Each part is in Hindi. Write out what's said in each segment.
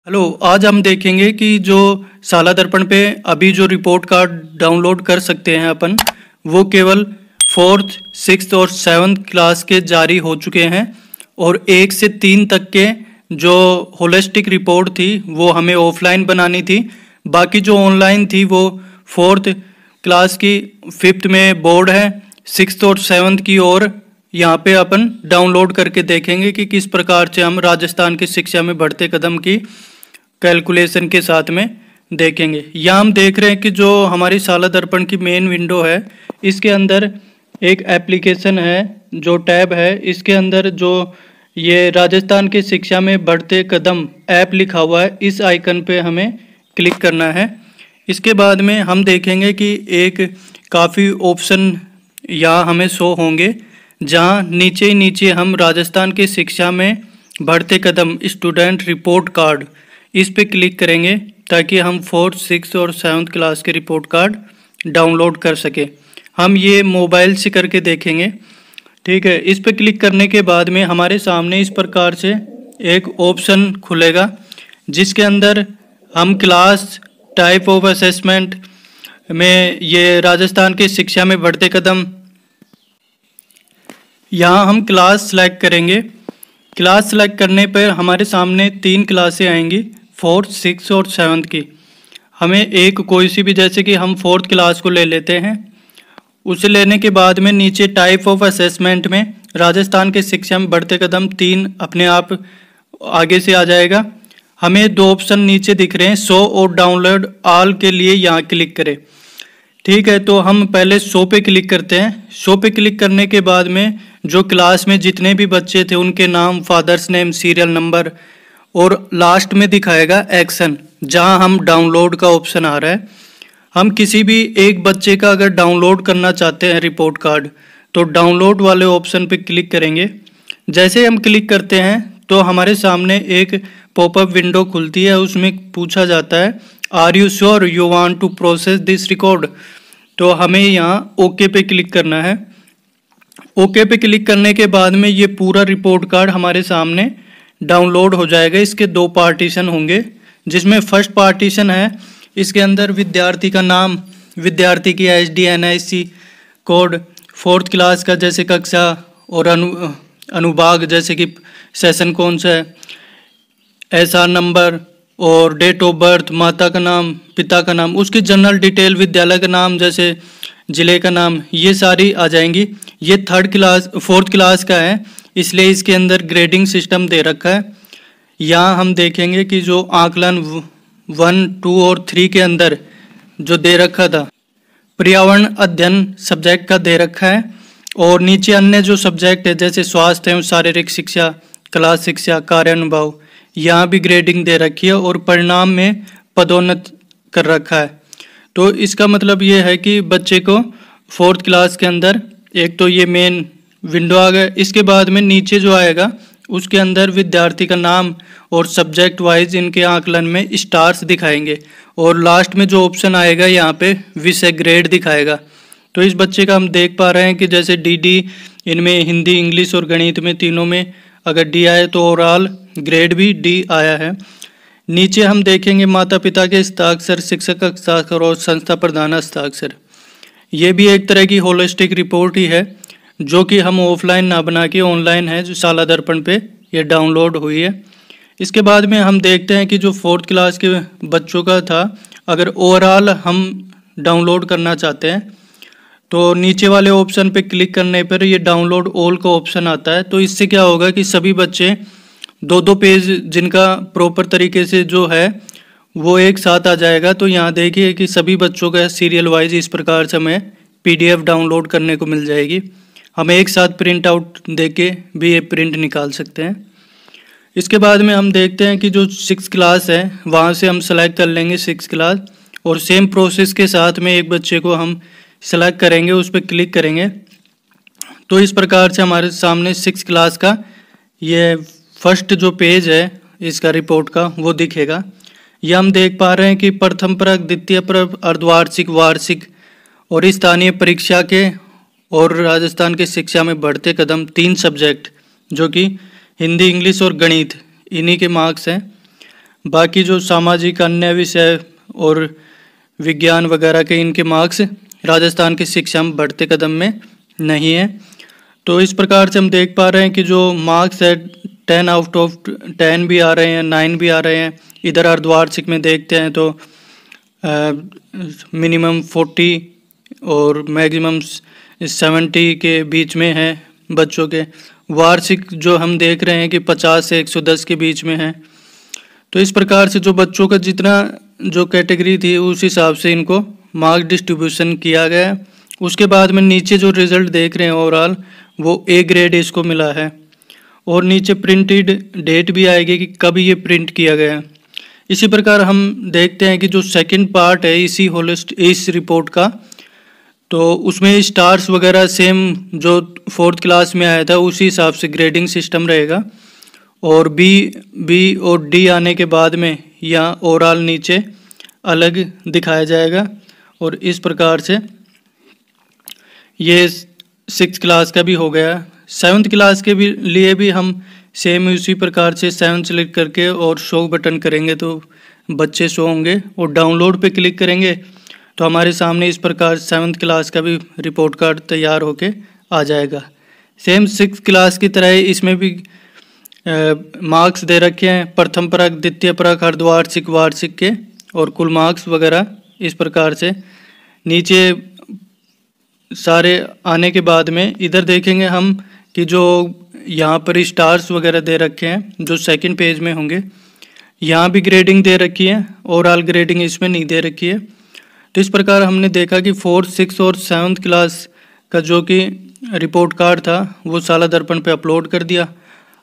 हेलो, आज हम देखेंगे कि जो साला दर्पण पे अभी जो रिपोर्ट कार्ड डाउनलोड कर सकते हैं अपन, वो केवल फोर्थ, सिक्स्थ और सेवन्थ क्लास के जारी हो चुके हैं। और 1 से 3 तक के जो होलिस्टिक रिपोर्ट थी वो हमें ऑफलाइन बनानी थी। बाकी जो ऑनलाइन थी वो फोर्थ क्लास की, फिफ्थ में बोर्ड है, सिक्स्थ और सेवन्थ की। और यहाँ पे अपन डाउनलोड करके देखेंगे कि किस प्रकार से हम राजस्थान की शिक्षा में बढ़ते कदम की कैलकुलेशन के साथ में देखेंगे। यहाँ हम देख रहे हैं कि जो हमारी साला दर्पण की मेन विंडो है, इसके अंदर एक एप्लीकेशन है, जो टैब है, इसके अंदर जो ये राजस्थान की शिक्षा में बढ़ते कदम ऐप लिखा हुआ है, इस आइकन पे हमें क्लिक करना है। इसके बाद में हम देखेंगे कि एक काफ़ी ऑप्शन यहाँ हमें शो होंगे, जहाँ नीचे ही नीचे हम राजस्थान की शिक्षा में बढ़ते कदम स्टूडेंट रिपोर्ट कार्ड, इस पे क्लिक करेंगे ताकि हम फोर्थ, सिक्स्थ और सेवन्थ क्लास के रिपोर्ट कार्ड डाउनलोड कर सके। हम ये मोबाइल से करके देखेंगे, ठीक है। इस पे क्लिक करने के बाद में हमारे सामने इस प्रकार से एक ऑप्शन खुलेगा, जिसके अंदर हम क्लास, टाइप ऑफ असेसमेंट में ये राजस्थान की शिक्षा में बढ़ते कदम, यहाँ हम क्लास सेलेक्ट करेंगे। क्लास सेलेक्ट करने पर हमारे सामने 3 क्लासें आएंगी, फोर्थ, सिक्स और सेवन्थ की। हमें एक कोई सी भी, जैसे कि हम फोर्थ क्लास को ले लेते हैं। उसे लेने के बाद में नीचे टाइप ऑफ असेसमेंट में राजस्थान के शिक्षा में बढ़ते कदम 3 अपने आप आगे से आ जाएगा। हमें 2 ऑप्शन नीचे दिख रहे हैं, शो और डाउनलोड ऑल के लिए यहाँ क्लिक करें, ठीक है। तो हम पहले शो पे क्लिक करते हैं। शो पे क्लिक करने के बाद में जो क्लास में जितने भी बच्चे थे उनके नाम, फादर्स नेम, सीरियल नंबर, और लास्ट में दिखाएगा एक्शन, जहां हम डाउनलोड का ऑप्शन आ रहा है। हम किसी भी एक बच्चे का अगर डाउनलोड करना चाहते हैं रिपोर्ट कार्ड, तो डाउनलोड वाले ऑप्शन पे क्लिक करेंगे। जैसे हम क्लिक करते हैं तो हमारे सामने एक पॉपअप विंडो खुलती है, उसमें पूछा जाता है, are you sure you want to process this record. तो हमें यहाँ ओके पे क्लिक करना है। ओके पे क्लिक करने के बाद में ये पूरा रिपोर्ट कार्ड हमारे सामने डाउनलोड हो जाएगा। इसके 2 पार्टीशन होंगे, जिसमें फर्स्ट पार्टीशन है, इसके अंदर विद्यार्थी का नाम, विद्यार्थी की SD NIC code, fourth class का जैसे कक्षा और अनुभाग, जैसे कि सेशन कौन सा है, एसआर नंबर और डेट ऑफ बर्थ, माता का नाम, पिता का नाम, उसकी जनरल डिटेल, विद्यालय का नाम जैसे जिले का नाम, ये सारी आ जाएंगी। ये फोर्थ क्लास का है, इसलिए इसके अंदर ग्रेडिंग सिस्टम दे रखा है। यहाँ हम देखेंगे कि जो आकलन 1, 2 और 3 के अंदर जो दे रखा था, पर्यावरण अध्ययन सब्जेक्ट का दे रखा है। और नीचे अन्य जो सब्जेक्ट है, जैसे स्वास्थ्य एवं शारीरिक शिक्षा, कला शिक्षा, कार्यानुभव, यहाँ भी ग्रेडिंग दे रखी है और परिणाम में पदोन्नत कर रखा है। तो इसका मतलब ये है कि बच्चे को फोर्थ क्लास के अंदर एक तो ये मेन विंडो आ गया। इसके बाद में नीचे जो आएगा उसके अंदर विद्यार्थी का नाम और सब्जेक्ट वाइज इनके आकलन में स्टार्स दिखाएंगे। और लास्ट में जो ऑप्शन आएगा यहाँ पे विषय ग्रेड दिखाएगा। तो इस बच्चे का हम देख पा रहे हैं कि जैसे डी, इनमें हिंदी, इंग्लिश और गणित में तीनों में अगर डी आए तो ओवरऑल ग्रेड भी डी आया है। नीचे हम देखेंगे माता पिता के हस्ताक्षर, शिक्षक का हस्ताक्षर और संस्था प्रधान हस्ताक्षर। ये भी एक तरह की होलिस्टिक रिपोर्ट ही है, जो कि हम ऑफलाइन ना बना के ऑनलाइन है, जो साला दर्पण पे ये डाउनलोड हुई है। इसके बाद में हम देखते हैं कि जो फोर्थ क्लास के बच्चों का था, अगर ओवरऑल हम डाउनलोड करना चाहते हैं तो नीचे वाले ऑप्शन पे क्लिक करने पर ये डाउनलोड ऑल का ऑप्शन आता है। तो इससे क्या होगा कि सभी बच्चे 2-2 पेज जिनका प्रॉपर तरीके से जो है वो एक साथ आ जाएगा। तो यहाँ देखिए कि सभी बच्चों का सीरियल वाइज इस प्रकार से हमें PDF डाउनलोड करने को मिल जाएगी। हम एक साथ प्रिंट आउट देके भी ये प्रिंट निकाल सकते हैं। इसके बाद में हम देखते हैं कि जो 6 क्लास है वहाँ से हम सेलेक्ट कर लेंगे 6 क्लास, और सेम प्रोसेस के साथ में एक बच्चे को हम सेलेक्ट करेंगे, उस पर क्लिक करेंगे। तो इस प्रकार से हमारे सामने 6 क्लास का ये फर्स्ट जो पेज है इसका रिपोर्ट का वो दिखेगा। यह हम देख पा रहे हैं कि प्रथम परक, द्वितीय परक, अर्धवार्षिक, वार्षिक और स्थानीय परीक्षा के और राजस्थान के शिक्षा में बढ़ते कदम 3 सब्जेक्ट, जो कि हिंदी, इंग्लिश और गणित, इन्हीं के मार्क्स हैं। बाकी जो सामाजिक अन्य विषय और विज्ञान वगैरह के इनके मार्क्स राजस्थान की शिक्षा में बढ़ते कदम में नहीं है। तो इस प्रकार से हम देख पा रहे हैं कि जो मार्क्स है 10 आउट ऑफ 10 भी आ रहे हैं, 9 भी आ रहे हैं। इधर अर्धवार्षिक में देखते हैं तो मिनिमम 40 और मैक्सिमम 70 के बीच में है बच्चों के। वार्षिक जो हम देख रहे हैं कि 50 से 110 के बीच में है। तो इस प्रकार से जो बच्चों का जितना जो कैटेगरी थी उस हिसाब से इनको मार्क डिस्ट्रीब्यूशन किया गया है। उसके बाद में नीचे जो रिज़ल्ट देख रहे हैं ओवरऑल वो ए ग्रेड इसको मिला है और नीचे प्रिंटेड डेट भी आएगी कि कब ये प्रिंट किया गया है। इसी प्रकार हम देखते हैं कि जो सेकंड पार्ट है इस रिपोर्ट का, तो उसमें स्टार्स वगैरह सेम जो 4th क्लास में आया था उसी हिसाब से ग्रेडिंग सिस्टम रहेगा और बी और डी आने के बाद में यहाँ ओवरऑल नीचे अलग दिखाया जाएगा। और इस प्रकार से ये 6th क्लास का भी हो गया। 7th क्लास के भी लिए भी हम सेम उसी प्रकार से 7 सेलेक्ट करके और शो बटन करेंगे तो बच्चे शो होंगे और डाउनलोड पे क्लिक करेंगे तो हमारे सामने इस प्रकार 7th क्लास का भी रिपोर्ट कार्ड तैयार होके आ जाएगा। सेम 6th क्लास की तरह इसमें भी मार्क्स दे रखे हैं, प्रथम परक, द्वितीय परक, अर्धवार्षिक, वार्षिक के और कुल मार्क्स वगैरह इस प्रकार से नीचे सारे आने के बाद में इधर देखेंगे हम कि जो यहाँ पर स्टार्स वगैरह दे रखे हैं जो सेकंड पेज में होंगे, यहाँ भी ग्रेडिंग दे रखी है, ओवरऑल ग्रेडिंग इसमें नहीं दे रखी है। तो इस प्रकार हमने देखा कि 4th, 6th और 7th क्लास का जो कि रिपोर्ट कार्ड था वो साला दर्पण पे अपलोड कर दिया।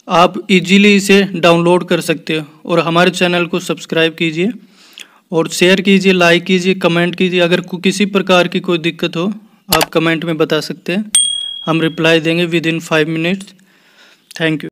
आप इजीली इसे डाउनलोड कर सकते हो और हमारे चैनल को सब्सक्राइब कीजिए और शेयर कीजिए, लाइक कीजिए, कमेंट कीजिए। अगर किसी प्रकार की कोई दिक्कत हो आप कमेंट में बता सकते हैं, हम रिप्लाई देंगे with in 5 minutes. Thank you.